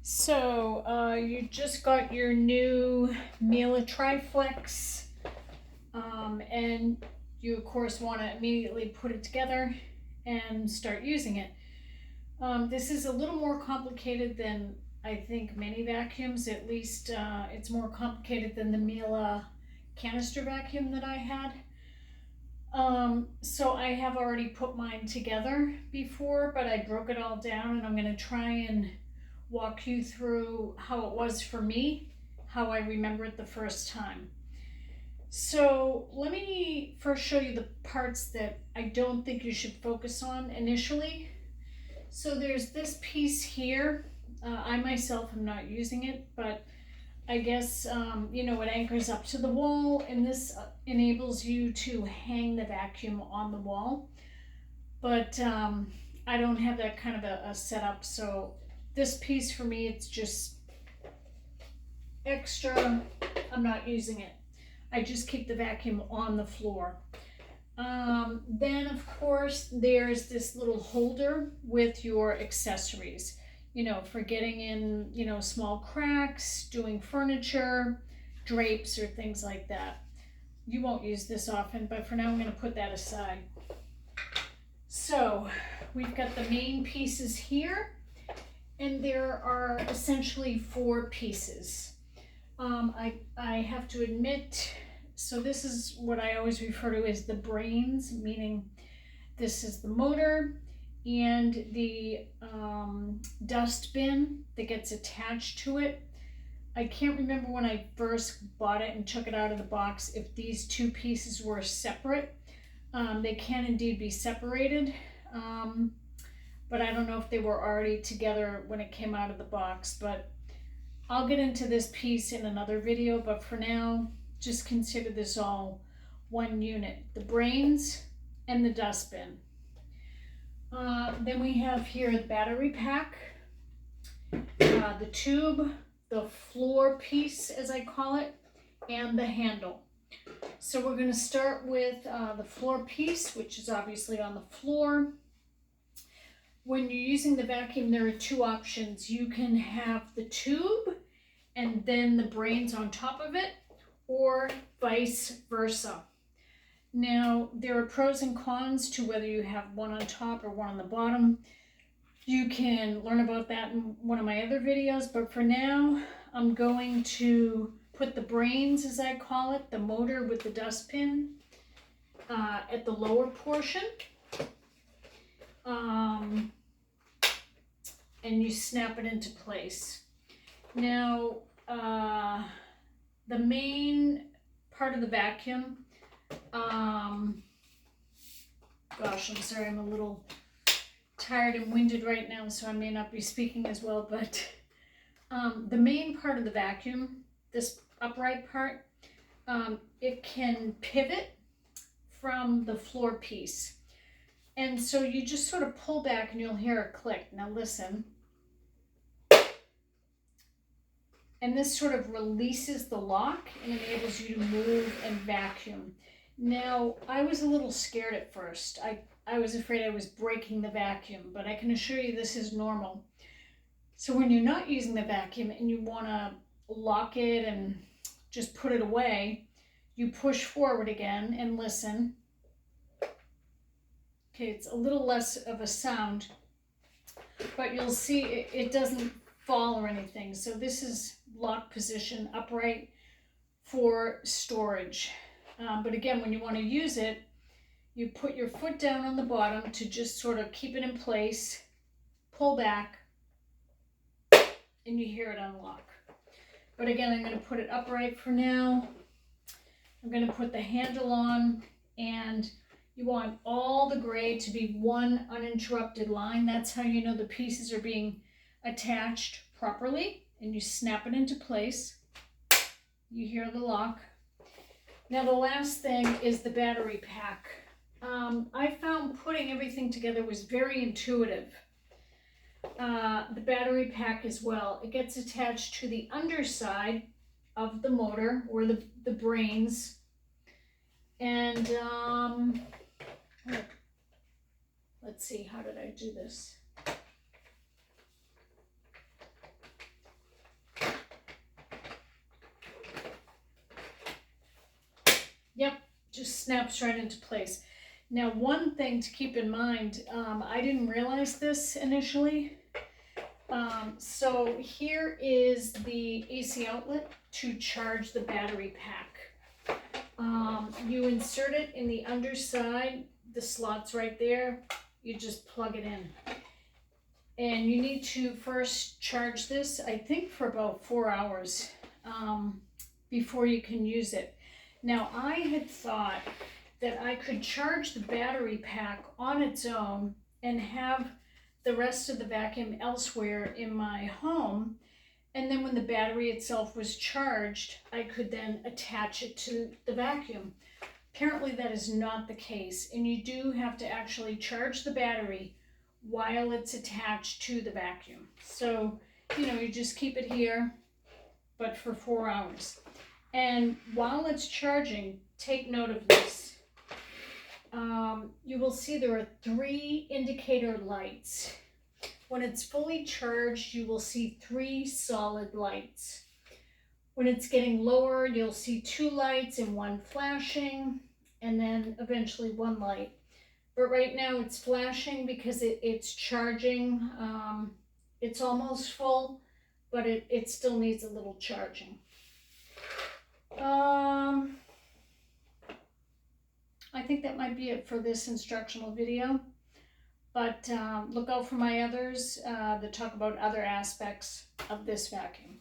So, you just got your new Miele Triflex, and you of course want to immediately put it together and start using it. This is a little more complicated than I think many vacuums. At least it's more complicated than the Miele canister vacuum that I had. So I have already put mine together before, but I broke it all down, and I'm going to try and walk you through how it was for me, how I remember it the first time. So let me first show you the parts that I don't think you should focus on initially. So there's this piece here. I myself am not using it, but I guess, it anchors up to the wall, and this enables you to hang the vacuum on the wall. But I don't have that kind of a setup, so this piece for me, it's just extra. I'm not using it. I just keep the vacuum on the floor. Then of course there's this little holder with your accessories, for getting in, small cracks, doing furniture, drapes, or things like that. You won't use this often, but for now I'm going to put that aside. So we've got the main pieces here, and there are essentially 4 pieces. I have to admit, so this is what I always refer to as the brains, meaning this is the motor and the dust bin that gets attached to it. I can't remember when I first bought it and took it out of the box if these 2 pieces were separate. They can indeed be separated, but I don't know if they were already together when it came out of the box. But I'll get into this piece in another video, but for now, just consider this all one unit, the brains and the dustbin. Then we have here the battery pack, the tube, the floor piece as I call it, and the handle. So we're going to start with the floor piece, which is obviously on the floor. When you're using the vacuum, there are 2 options. You can have the tube and then the brains on top of it, or vice versa. Now, there are pros and cons to whether you have one on top or one on the bottom. You can learn about that in one of my other videos, but for now, I'm going to put the brains, as I call it, the motor with the dustbin, at the lower portion. And you snap it into place. Now, the main part of the vacuum, gosh, I'm sorry, I'm a little tired and winded right now, so I may not be speaking as well, but the main part of the vacuum, this upright part, it can pivot from the floor piece. And so you just sort of pull back and you'll hear a click. Now listen. And this sort of releases the lock and enables you to move and vacuum. Now, I was a little scared at first. I was afraid I was breaking the vacuum, but I can assure you this is normal. So when you're not using the vacuum and you want to lock it and just put it away, you push forward again and listen. Okay, it's a little less of a sound, but you'll see it doesn't fall or anything. So this is lock position upright for storage. But again, when you want to use it, you put your foot down on the bottom to just sort of keep it in place, pull back, and you hear it unlock. But again, I'm going to put it upright for now. I'm going to put the handle on, and you want all the gray to be one uninterrupted line. That's how you know the pieces are being attached properly, and you snap it into place. You hear the lock. Now the last thing is the battery pack. I found putting everything together was very intuitive. The battery pack as well. It gets attached to the underside of the motor, or the brains. And let's see, how did I do this? snaps right into place. Now, one thing to keep in mind, I didn't realize this initially. So here is the AC outlet to charge the battery pack. You insert it in the underside, the slot's right there. You just plug it in. And you need to first charge this, I think, for about 4 hours before you can use it. Now, I had thought that I could charge the battery pack on its own and have the rest of the vacuum elsewhere in my home, and then when the battery itself was charged, I could then attach it to the vacuum. Apparently that is not the case, and you do have to actually charge the battery while it's attached to the vacuum. So, you just keep it here, but for 4 hours. And while it's charging, take note of this. You will see there are 3 indicator lights. When it's fully charged, you will see 3 solid lights. When it's getting lower, you'll see 2 lights and 1 flashing, and then eventually 1 light. But right now it's flashing because it's charging. It's almost full, but it still needs a little charging. I think that might be it for this instructional video, but look out for my others that talk about other aspects of this vacuum.